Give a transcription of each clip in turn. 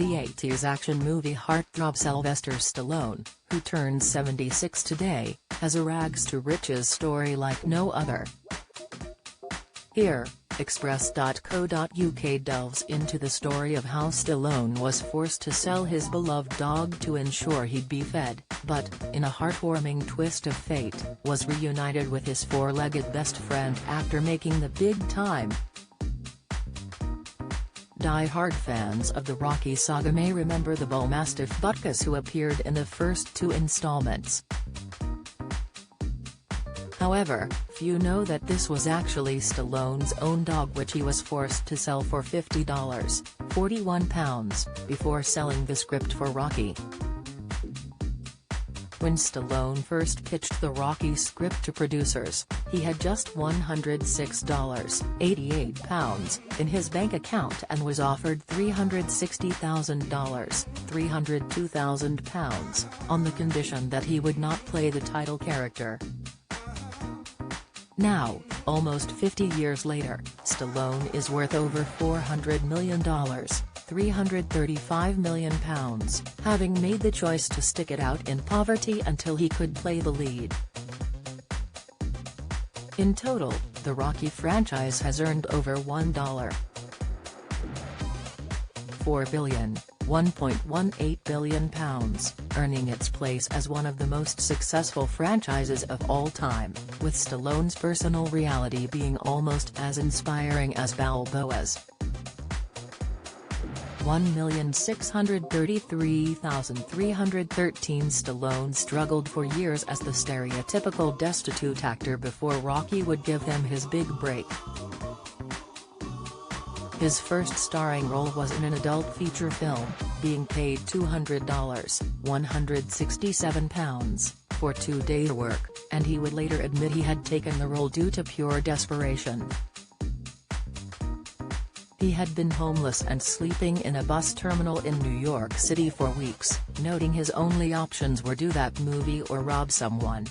the '80s action movie heartthrob Sylvester Stallone, who turns 76 today, has a rags-to-riches story like no other. Here, Express.co.uk delves into the story of how Stallone was forced to sell his beloved dog to ensure he'd be fed, but, in a heartwarming twist of fate, was reunited with his four-legged best friend after making the big time. Die-hard fans of the Rocky saga may remember the bull mastiff Butkus, who appeared in the first two installments. However, few know that this was actually Stallone's own dog, which he was forced to sell for $50, £41, before selling the script for Rocky. When Stallone first pitched the Rocky script to producers, he had just $106, £88, in his bank account and was offered $360,000, £302,000, on the condition that he would not play the title character. Now, almost 50 years later, Stallone is worth over $400 million, £335 million, having made the choice to stick it out in poverty until he could play the lead. In total, the Rocky franchise has earned over $1.4 billion, £1.18 billion, earning its place as one of the most successful franchises of all time, with Stallone's personal reality being almost as inspiring as Balboa's. 1,633,313 Stallone struggled for years as the stereotypical destitute actor before Rocky would give him his big break. His first starring role was in an adult feature film, being paid $200, £167, for 2 days' work, and he would later admit he had taken the role due to pure desperation. He had been homeless and sleeping in a bus terminal in New York City for weeks, noting his only options were do that movie or rob someone.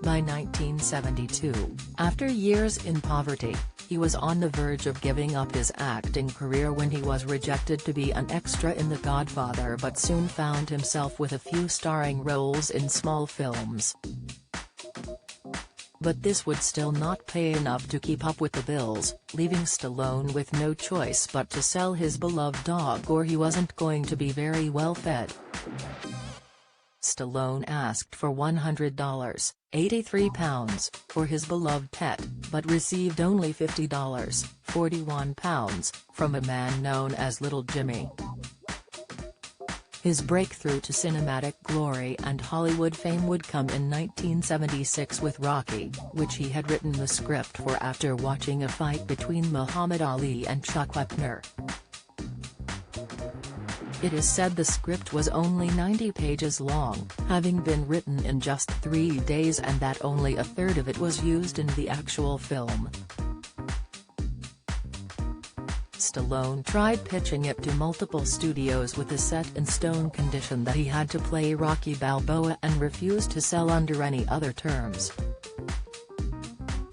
By 1972, after years in poverty, he was on the verge of giving up his acting career when he was rejected to be an extra in The Godfather, but soon found himself with a few starring roles in small films. But this would still not pay enough to keep up with the bills, leaving Stallone with no choice but to sell his beloved dog, or he wasn't going to be very well fed. Stallone asked for $100, £83, for his beloved pet, but received only $50, £41, from a man known as Little Jimmy. His breakthrough to cinematic glory and Hollywood fame would come in 1976 with Rocky, which he had written the script for after watching a fight between Muhammad Ali and Chuck Wepner. It is said the script was only 90 pages long, having been written in just 3 days, and that only a third of it was used in the actual film. Stallone tried pitching it to multiple studios with the set-in-stone condition that he had to play Rocky Balboa, and refused to sell under any other terms.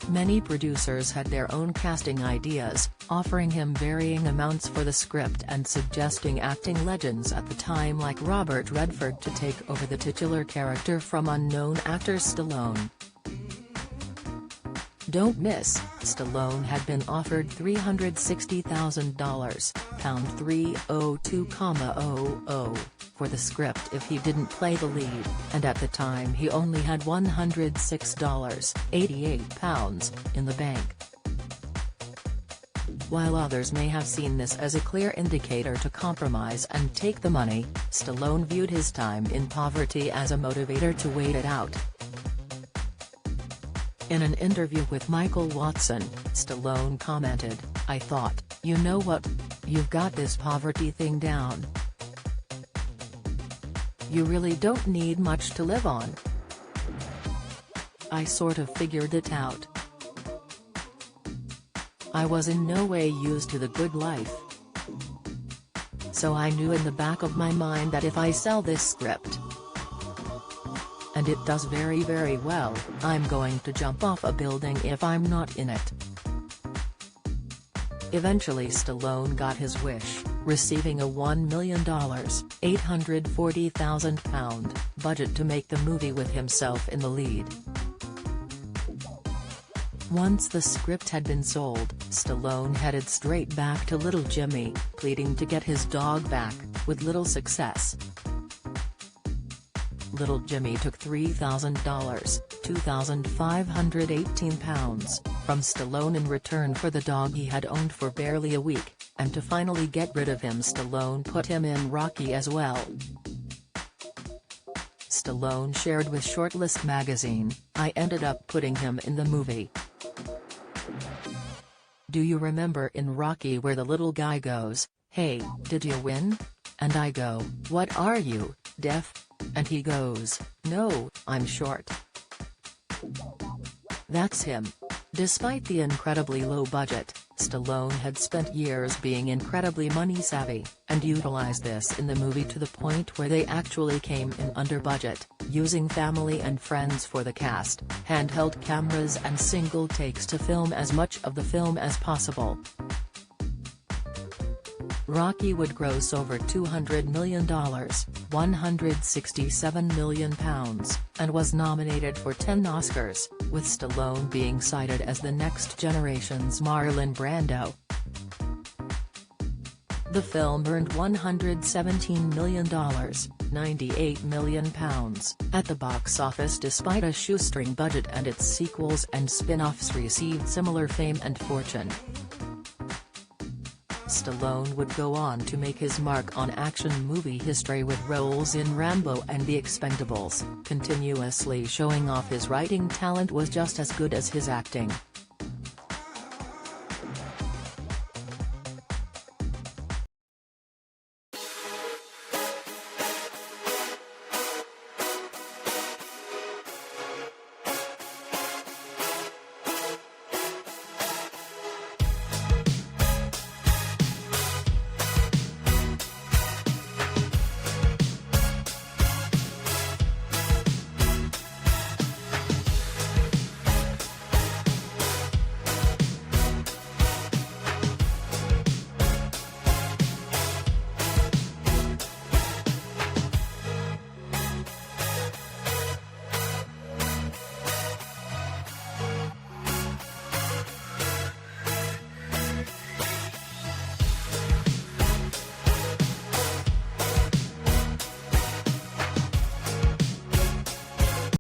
Many producers had their own casting ideas, offering him varying amounts for the script and suggesting acting legends at the time like Robert Redford to take over the titular character from unknown actor Stallone. Don't miss, Stallone had been offered $360,000, £302,000, for the script if he didn't play the lead, and at the time he only had $106, £88, in the bank. While others may have seen this as a clear indicator to compromise and take the money, Stallone viewed his time in poverty as a motivator to wait it out. In an interview with Michael Watson, Stallone commented, "I thought, you know what? You've got this poverty thing down. You really don't need much to live on. I sort of figured it out. I was in no way used to the good life. So I knew in the back of my mind that if I sell this script, and it does very very well, I'm going to jump off a building if I'm not in it." Eventually Stallone got his wish, receiving a $1 million £840,000 budget to make the movie with himself in the lead. Once the script had been sold, Stallone headed straight back to Little Jimmy, pleading to get his dog back, with little success. Little Jimmy took $3,000 £2,518 from Stallone in return for the dog he had owned for barely a week, and to finally get rid of him Stallone put him in Rocky as well. Stallone shared with Shortlist magazine, "I ended up putting him in the movie. Do you remember in Rocky where the little guy goes, 'Hey, did you win?' And I go, 'What are you, deaf?' And he goes, 'No, I'm short.' That's him." Despite the incredibly low budget, Stallone had spent years being incredibly money-savvy, and utilized this in the movie to the point where they actually came in under budget, using family and friends for the cast, handheld cameras and single takes to film as much of the film as possible. Rocky would gross over $200 million, £167 million, and was nominated for 10 Oscars, with Stallone being cited as the next generation's Marlon Brando. The film earned $117 million, £98 million, at the box office despite a shoestring budget, and its sequels and spin-offs received similar fame and fortune. Stallone would go on to make his mark on action movie history with roles in Rambo and The Expendables, continuously showing off his writing talent was just as good as his acting.